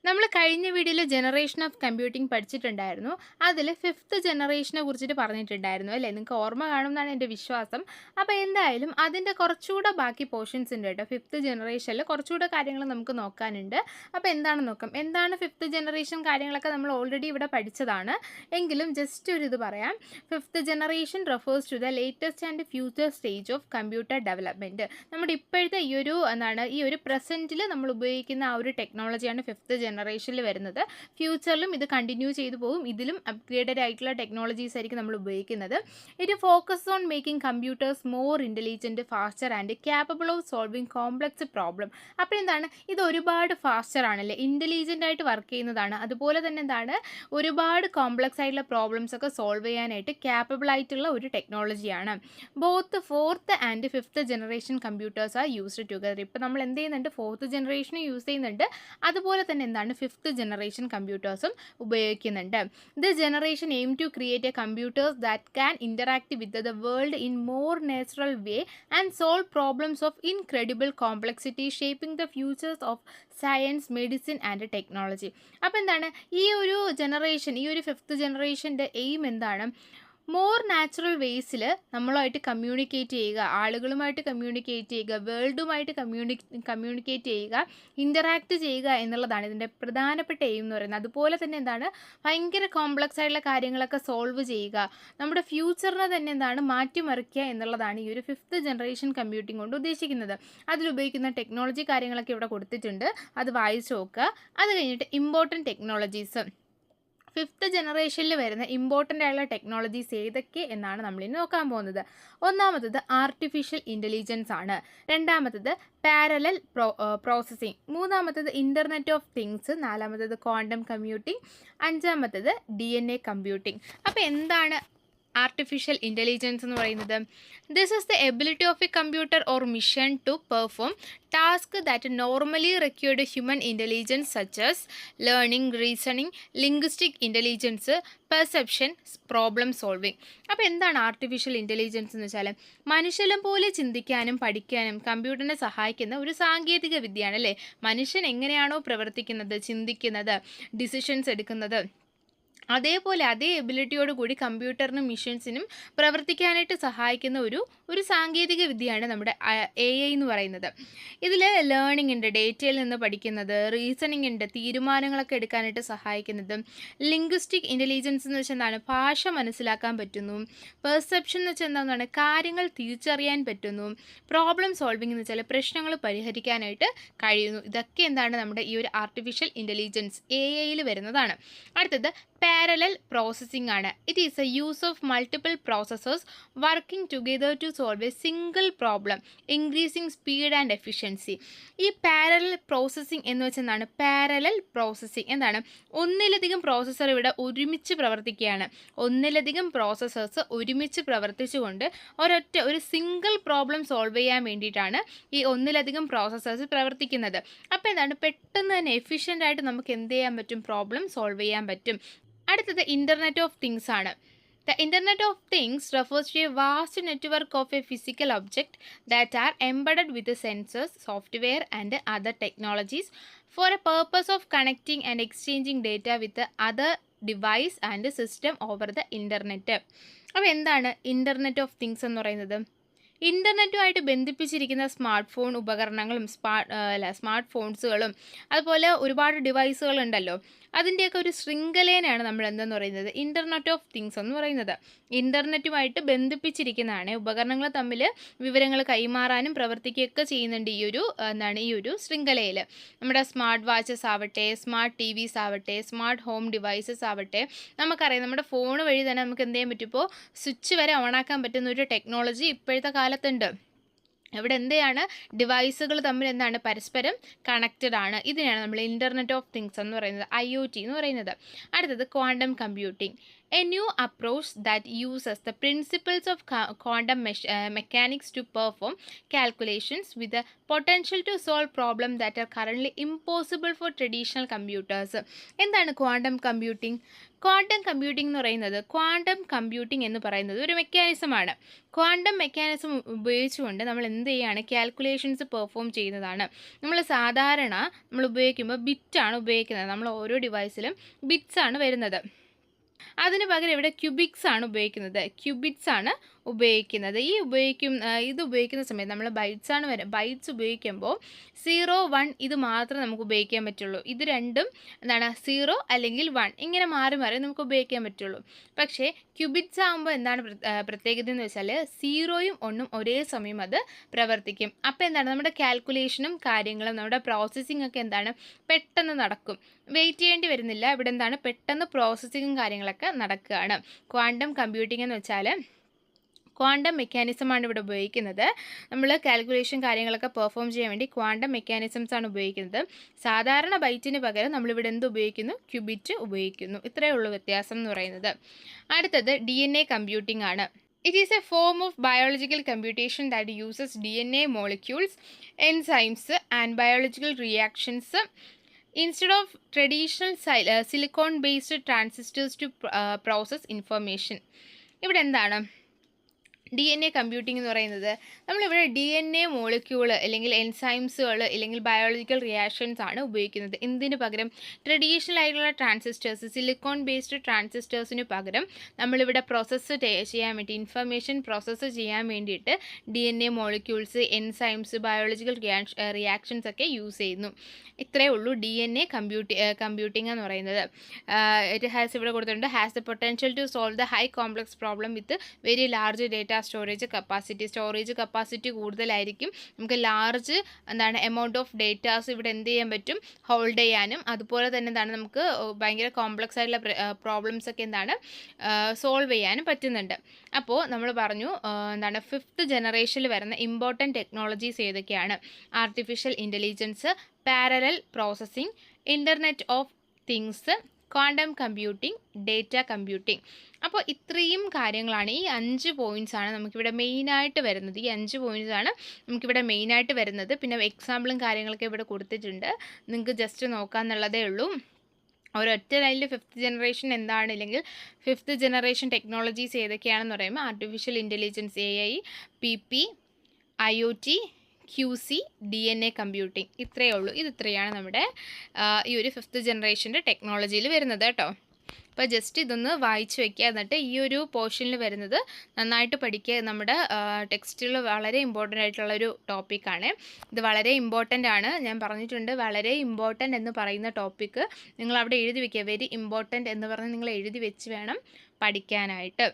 നമ്മൾ കഴിഞ്ഞ വീഡിയോയിൽ ജനറേഷൻ ഓഫ് കമ്പ്യൂട്ടിംഗ് പഠിച്ചിട്ടുണ്ടായിരുന്നു. അതിൽ ഫിഫ്ത്ത് ജനറേഷനെ കുറിച്ചിട്ട് പറഞ്ഞിട്ടുണ്ടായിരുന്നു അല്ലേ? നിങ്ങൾക്ക് ഓർമ്മ കാണുമെന്നാണ് എൻ്റെ വിശ്വാസം. അപ്പോൾ എന്തായാലും അതിൻ്റെ കുറച്ചുകൂടെ ബാക്കി പോർഷൻസ് ഉണ്ട് കേട്ടോ. ഫിഫ്ത്ത് ജനറേഷനിൽ കുറച്ചുകൂടെ കാര്യങ്ങൾ നമുക്ക് നോക്കാനുണ്ട്. അപ്പോൾ എന്താണെന്ന് നോക്കാം. എന്താണ് ഫിഫ്ത്ത് ജനറേഷൻ കാര്യങ്ങളൊക്കെ നമ്മൾ ഓൾറെഡി ഇവിടെ പഠിച്ചതാണ്. എങ്കിലും ജസ്റ്റ് ഒരു ഇത് പറയാം. Fifth generation refers to the latest and future stage of computer development. നമ്മുടെ ഇപ്പോഴത്തെ ഈ ഒരു പ്രസൻറ്റിൽ നമ്മൾ ഉപയോഗിക്കുന്ന ആ ഒരു ടെക്നോളജിയാണ് ഫിഫ്ത്ത് ജനറേഷനിൽ വരുന്നത്. ഫ്യൂച്ചറിലും ഇത് കണ്ടിന്യൂ ചെയ്തു പോകും. ഇതിലും അപ്ഗ്രേഡഡ് ആയിട്ടുള്ള ടെക്നോളജീസ് ആയിരിക്കും നമ്മൾ ഉപയോഗിക്കുന്നത്. It focus on making computers more intelligent, faster and capable of solving complex problem. അപ്പോൾ എന്താണ്, ഇത് ഒരുപാട് ഫാസ്റ്റർ ആണല്ലേ, ഇൻ്റലിജൻ്റ് ആയിട്ട് വർക്ക് ചെയ്യുന്നതാണ്. അതുപോലെ തന്നെ എന്താണ്, ഒരുപാട് കോംപ്ലക്സ് ആയിട്ടുള്ള പ്രോബ്ലംസ് ഒക്കെ സോൾവ് ചെയ്യാനായിട്ട് ക്യാപ്പബിൾ ആയിട്ടുള്ള ഒരു ടെക്നോളജിയാണ്. Both fourth and fifth generation computers are used together. ഇപ്പോൾ നമ്മൾ എന്ത് ചെയ്യുന്നുണ്ട്, ഫോർത്ത് ജനറേഷനും യൂസ് ചെയ്യുന്നുണ്ട്. അതുപോലെ തന്നെ എന്താണ്, ഫിഫ്ത്ത് ജനറേഷൻ കമ്പ്യൂട്ടേഴ്സും ഉപയോഗിക്കുന്നുണ്ട്. This generation aim to create a computers that can interact with the world in more natural way and solve problems of incredible complexity, shaping the futures of science, medicine and technology. അപ്പോൾ എന്താണ്, ഈ ഒരു fifth ജനറേഷൻ്റെ aim എന്താണ്, more natural വേസിൽ നമ്മളുമായിട്ട് communicate ചെയ്യുക, ആളുകളുമായിട്ട് കമ്മ്യൂണിക്കേറ്റ് ചെയ്യുക, വേൾഡുമായിട്ട് കമ്മ്യൂണിക്കേറ്റ് ചെയ്യുക, ഇൻ്ററാക്ട് ചെയ്യുക എന്നുള്ളതാണ് ഇതിൻ്റെ പ്രധാനപ്പെട്ട എയിം എന്ന് പറയുന്നത്. അതുപോലെ തന്നെ എന്താണ്, ഭയങ്കര കോംപ്ലക്സ് ആയിട്ടുള്ള കാര്യങ്ങളൊക്കെ സോൾവ് ചെയ്യുക, നമ്മുടെ ഫ്യൂച്ചറിനെ തന്നെ എന്താണ് മാറ്റിമറിക്കുക എന്നുള്ളതാണ് ഈ ഒരു ഫിഫ്ത്ത് ജനറേഷൻ കമ്പ്യൂട്ടിംഗ് കൊണ്ട് ഉദ്ദേശിക്കുന്നത്. അതിലുപയോഗിക്കുന്ന ടെക്നോളജി കാര്യങ്ങളൊക്കെ ഇവിടെ കൊടുത്തിട്ടുണ്ട്, അത് വായിച്ചു നോക്കുക. അത് കഴിഞ്ഞിട്ട് ഇമ്പോർട്ടൻറ്റ് ടെക്നോളജീസ്, ഫിഫ്ത്ത് ജനറേഷനിൽ വരുന്ന ഇമ്പോർട്ടൻ്റ് ആയിട്ടുള്ള ടെക്നോളജീസ് ഏതൊക്കെ എന്നാണ് നമ്മളിനി നോക്കാൻ പോകുന്നത്. ഒന്നാമത്തത് ആർട്ടിഫിഷ്യൽ ഇൻ്റലിജൻസ് ആണ്. രണ്ടാമത്തത് പാരലൽ പ്രോസസ്സിംഗ്. മൂന്നാമത്തത് ഇൻ്റർനെറ്റ് ഓഫ് തിങ്സ്. നാലാമത്തത് ക്വാണ്ടം കമ്പ്യൂട്ടിംഗ്. അഞ്ചാമത്തത് DNA കമ്പ്യൂട്ടിംഗ്. അപ്പോൾ എന്താണ് ആർട്ടിഫിഷ്യൽ ഇൻ്റലിജൻസ് എന്ന് പറയുന്നത്? This is the ability of a computer or machine to perform task that normally required human intelligence such as learning, reasoning, linguistic intelligence, perception, problem solving. അപ്പോൾ എന്താണ് artificial intelligence എന്ന് വെച്ചാൽ, മനുഷ്യനെ പോലെ ചിന്തിക്കാനും പഠിക്കാനും കമ്പ്യൂട്ടറിനെ സഹായിക്കുന്ന ഒരു സാങ്കേതിക വിദ്യയാണ് അല്ലേ. മനുഷ്യൻ എങ്ങനെയാണോ പ്രവർത്തിക്കുന്നത്, ചിന്തിക്കുന്നത്, ഡിസിഷൻസ് എടുക്കുന്നത്, അതേപോലെ അതേ എബിലിറ്റിയോട് കൂടി കമ്പ്യൂട്ടറിനും മിഷൻസിനും പ്രവർത്തിക്കാനായിട്ട് സഹായിക്കുന്ന ഒരു സാങ്കേതിക വിദ്യയാണ് നമ്മുടെ AI എന്ന് പറയുന്നത്. ഇതിൽ ലേണിംഗ് ഉണ്ട്, ഡേറ്റയിൽ നിന്ന് പഠിക്കുന്നത്, റീസണിംഗ് ഉണ്ട്, തീരുമാനങ്ങളൊക്കെ എടുക്കാനായിട്ട് സഹായിക്കുന്നത്, ലിംഗ്വിസ്റ്റിക് ഇൻ്റലിജൻസ് എന്ന് വെച്ചാൽ എന്താണ്, ഭാഷ മനസ്സിലാക്കാൻ പറ്റുന്നു, പെർസെപ്ഷൻ എന്ന് വെച്ചാൽ എന്താണ്, കാര്യങ്ങൾ തിരിച്ചറിയാൻ പറ്റുന്നു, പ്രോബ്ലം സോൾവിംഗ് എന്ന് വെച്ചാൽ പ്രശ്നങ്ങൾ പരിഹരിക്കാനായിട്ട് കഴിയുന്നു. ഇതൊക്കെ എന്താണ്, നമ്മുടെ ഈ ഒരു ആർട്ടിഫിഷ്യൽ ഇൻ്റലിജൻസ് AIയിൽ വരുന്നതാണ്. അടുത്തത് പാരലൽ പ്രോസസ്സിംഗ് ആണ്. It is a use of multiple processors working together to solve a single problem, increasing speed and efficiency. ഈ പാരലൽ പ്രോസസ്സിംഗ് എന്ന് വെച്ചാൽ എന്താണ്, പാരലൽ പ്രോസസ്സിംഗ് എന്താണ്, ഒന്നിലധികം പ്രോസസ്സർ ഇവിടെ ഒരുമിച്ച് പ്രവർത്തിക്കുകയാണ്. ഒന്നിലധികം പ്രോസസ്സേഴ്സ് ഒരുമിച്ച് പ്രവർത്തിച്ചുകൊണ്ട് ഒരു സിംഗിൾ പ്രോബ്ലം സോൾവ് ചെയ്യാൻ വേണ്ടിയിട്ടാണ് ഈ ഒന്നിലധികം പ്രോസസ്സേഴ്സ് പ്രവർത്തിക്കുന്നത്. അപ്പോൾ എന്താണ്, പെട്ടെന്ന് തന്നെ എഫിഷ്യൻ്റ് ആയിട്ട് നമുക്ക് എന്ത് ചെയ്യാൻ പറ്റും, പ്രോബ്ലം സോൾവ് ചെയ്യാൻ പറ്റും. അടുത്തത് ഇൻ്റർനെറ്റ് ഓഫ് തിങ്സ് ആണ്. The Internet of Things refers to a vast network of a physical object that are embedded with the sensors, software and other technologies for a purpose of connecting and exchanging data with the other device and system over the internet. അപ്പോൾ എന്താണ് internet of things എന്ന് പറയുന്നത്? ഇൻ്റർനെറ്റുമായിട്ട് ബന്ധിപ്പിച്ചിരിക്കുന്ന smart phone ഉപകരണങ്ങളും smart ഫോൺസുകളും അതുപോലെ ഒരുപാട് ഡിവൈസുകളുണ്ടല്ലോ, അതിൻ്റെയൊക്കെ ഒരു ശൃംഖലേനെയാണ് നമ്മൾ എന്തെന്ന് പറയുന്നത്, ഇൻ്റർനെറ്റ് ഓഫ് തിങ്സ് എന്ന് പറയുന്നത്. ഇൻ്റർനെറ്റുമായിട്ട് ബന്ധിപ്പിച്ചിരിക്കുന്നതാണ്, ഉപകരണങ്ങൾ തമ്മിൽ വിവരങ്ങൾ കൈമാറാനും പ്രവർത്തിക്കുകയൊക്കെ ചെയ്യുന്നുണ്ട് ഈ ഒരു ശൃംഖലയിൽ. നമ്മുടെ സ്മാർട്ട് വാച്ചസ് ആവട്ടെ, സ്മാർട്ട് TVs ആവട്ടെ, സ്മാർട്ട് ഹോം ഡിവൈസസ് ആവട്ടെ, നമുക്കറിയാം നമ്മുടെ ഫോൺ വഴി തന്നെ നമുക്ക് എന്ത് ചെയ്യാൻ പറ്റും, ഇപ്പോൾ സ്വിച്ച് വരെ ഓണാക്കാൻ പറ്റുന്ന ഒരു ടെക്നോളജി ഇപ്പോഴത്തെ കാലത്തുണ്ട്. ഇവിടെ എന്താണ്, ഡിവൈസുകൾ തമ്മിൽ എന്താണ്, പരസ്പരം കണക്റ്റഡ് ആണ്. ഇതിനാണ് നമ്മൾ ഇൻ്റർനെറ്റ് ഓഫ് തിങ്സ് എന്ന് പറയുന്നത്, IoT എന്ന് പറയുന്നത്. അടുത്തത് quantum computing. A new approach that uses the principles of quantum mechanics to perform calculations with the potential to solve problems that are currently impossible for traditional computers. എന്താണ് quantum computing? Quantum computing എന്ന് പറയുന്നത് ഒരു മെക്കാനിസമാണ്. Quantum mechanism ഉപയോഗിച്ചുകൊണ്ട് നമ്മൾ എന്ത് ചെയ്യുകയാണ്, calculations perform ചെയ്യുന്നതാണ്. നമ്മൾ ഉപയോഗിക്കുമ്പോൾ ബിറ്റാണ് ഉപയോഗിക്കുന്നത്. നമ്മൾ ഓരോ ഡിവൈസിലും ബിറ്റ്സ് ആണ് വരുന്നത്. അതിന് പകരം ഇവിടെ ക്യൂബിറ്റ്സ് ആണ് ഉപയോഗിക്കുന്നത്. ഇത് ഉപയോഗിക്കുന്ന സമയത്ത് നമ്മൾ ബൈറ്റ്സ് ഉപയോഗിക്കുമ്പോൾ 0, 1 ഇത് മാത്രമേ നമുക്ക് ഉപയോഗിക്കാൻ പറ്റുള്ളൂ. ഇത് രണ്ടും 0 അല്ലെങ്കിൽ 1 ഇങ്ങനെ മാറി മാറി നമുക്ക് ഉപയോഗിക്കാൻ പറ്റുള്ളൂ. പക്ഷേ ക്യൂബിറ്റ്സ് ആകുമ്പോൾ എന്താണ് പ്രത്യേകത എന്ന് വെച്ചാൽ 0യും 1ഉം ഒരേ സമയം അത് പ്രവർത്തിക്കും. അപ്പോൾ നമ്മുടെ കാൽക്കുലേഷനും കാര്യങ്ങളും നമ്മുടെ പ്രോസസ്സിംഗ് ഒക്കെ പെട്ടെന്ന് നടക്കും. വെയിറ്റ് ചെയ്യേണ്ടി വരുന്നില്ല. ഇവിടെ പെട്ടെന്ന് പ്രോസസ്സിങ്ങും കാര്യങ്ങളൊക്കെ നടക്കുകയാണ്. ക്വാണ്ടം കമ്പ്യൂട്ടിംഗ് എന്ന് വെച്ചാൽ ക്വാണ്ടം മെക്കാനിസമാണ് ഇവിടെ ഉപയോഗിക്കുന്നത്. നമ്മൾ കാൽക്കുലേഷൻ കാര്യങ്ങളൊക്കെ പെർഫോം ചെയ്യാൻ വേണ്ടി ക്വാണ്ടം മെക്കാനിസംസ് ആണ് ഉപയോഗിക്കുന്നത്. സാധാരണ ബൈറ്റിന് പകരം നമ്മളിവിടെ എന്ത് ഉപയോഗിക്കുന്നു, ക്യൂബിറ്റ് ഉപയോഗിക്കുന്നു. ഇത്രയേ ഉള്ളൂ വ്യത്യാസം എന്ന് പറയുന്നത്. അടുത്തത് DNA കമ്പ്യൂട്ടിംഗ് ആണ്. It is a form of biological computation that uses DNA molecules, enzymes and biological reactions instead of traditional silicon-based transistors to process information. ഇവിടെ എന്താണ് DNA കമ്പ്യൂട്ടിംഗ് എന്ന് പറയുന്നത്? നമ്മളിവിടെ DNA മോളിക്യൂൾ അല്ലെങ്കിൽ എൻസൈംസുകൾ അല്ലെങ്കിൽ ബയോളജിക്കൽ റിയാക്ഷൻസ് ആണ് ഉപയോഗിക്കുന്നത്. എന്തിനു പകരം ട്രഡീഷണൽ ആയിട്ടുള്ള ട്രാൻസിസ്റ്റേഴ്സ്, സിലിക്കോൺ ബേസ്ഡ് ട്രാൻസിസ്റ്റേഴ്സിന് പകരം നമ്മളിവിടെ ഇൻഫർമേഷൻ പ്രോസസ്സ് ചെയ്യാൻ വേണ്ടിയിട്ട് DNA molecules, enzymes, biological reactions ഒക്കെ യൂസ് ചെയ്യുന്നു. ഇത്രയേ ഉള്ളൂ DNA കമ്പ്യൂട്ടിംഗ് എന്ന് പറയുന്നത്. ഇറ്റ് ഹാസ് ഇവിടെ കൊടുത്തിട്ടുണ്ട്, has the potential to solve the high complex problem with very large data storage capacity കൂടുതലായിരിക്കും. നമുക്ക് ലാർജ് എമൗണ്ട് ഓഫ് ഡേറ്റാസ് ഇവിടെ എന്ത് ചെയ്യാൻ പറ്റും, ഹോൾഡ് ചെയ്യാനും അതുപോലെ തന്നെ നമുക്ക് ഭയങ്കര കോംപ്ലക്സ് ആയിട്ടുള്ള പ്രോബ്ലംസ് ഒക്കെ സോൾവ് ചെയ്യാനും പറ്റുന്നുണ്ട്. അപ്പോൾ നമ്മൾ പറഞ്ഞു 5th ജനറേഷനിൽ വരുന്ന ഇമ്പോർട്ടൻറ്റ് ടെക്നോളജീസ് ഏതൊക്കെയാണ്? Artificial intelligence, parallel processing, internet of things, quantum computing, data computing. അപ്പോൾ ഇത്രയും കാര്യങ്ങളാണ്, ഈ 5 പോയിൻറ്റ്സാണ് നമുക്കിവിടെ മെയിനായിട്ട് വരുന്നത്. പിന്നെ എക്സാമ്പിളും കാര്യങ്ങളൊക്കെ ഇവിടെ കൊടുത്തിട്ടുണ്ട്, നിങ്ങൾക്ക് ജസ്റ്റ് നോക്കാമെന്നുള്ളതേ ഉള്ളൂ. ഒരൊറ്റ ലൈനിൽ 5th ജനറേഷൻ എന്താണ്, അല്ലെങ്കിൽ 5th ജനറേഷൻ ടെക്നോളജീസ് ഏതൊക്കെയാണെന്ന് പറയുമ്പോൾ artificial intelligence, AI, PP, IoT, QC, DNA computing. ഇത്രയേ ഉള്ളൂ. ഇത്രയാണ് നമ്മുടെ ഈ ഒരു 5th ജനറേഷൻ്റെ ടെക്നോളജിയിൽ വരുന്നത് കേട്ടോ. അപ്പോൾ ജസ്റ്റ് ഇതൊന്ന് വായിച്ച് വയ്ക്കുക. എന്നിട്ട് ഈ ഒരു പോർഷനിൽ വരുന്നത് നന്നായിട്ട് പഠിക്കുക. നമ്മുടെ ടെക്സ്റ്റിൽ വളരെ ഇമ്പോർട്ടൻ്റ് ആയിട്ടുള്ളൊരു ടോപ്പിക്കാണ് ഇത്. വളരെ ഇമ്പോർട്ടൻ്റ് ആണ്, ഞാൻ പറഞ്ഞിട്ടുണ്ട്. വളരെ ഇമ്പോർട്ടൻ്റ് എന്ന് പറയുന്ന ടോപ്പിക്ക് നിങ്ങൾ അവിടെ എഴുതി വയ്ക്കുക. വെരി ഇമ്പോർട്ടൻ്റ് എന്ന് പറഞ്ഞ് നിങ്ങൾ എഴുതി വെച്ച് വേണം പഠിക്കാനായിട്ട്.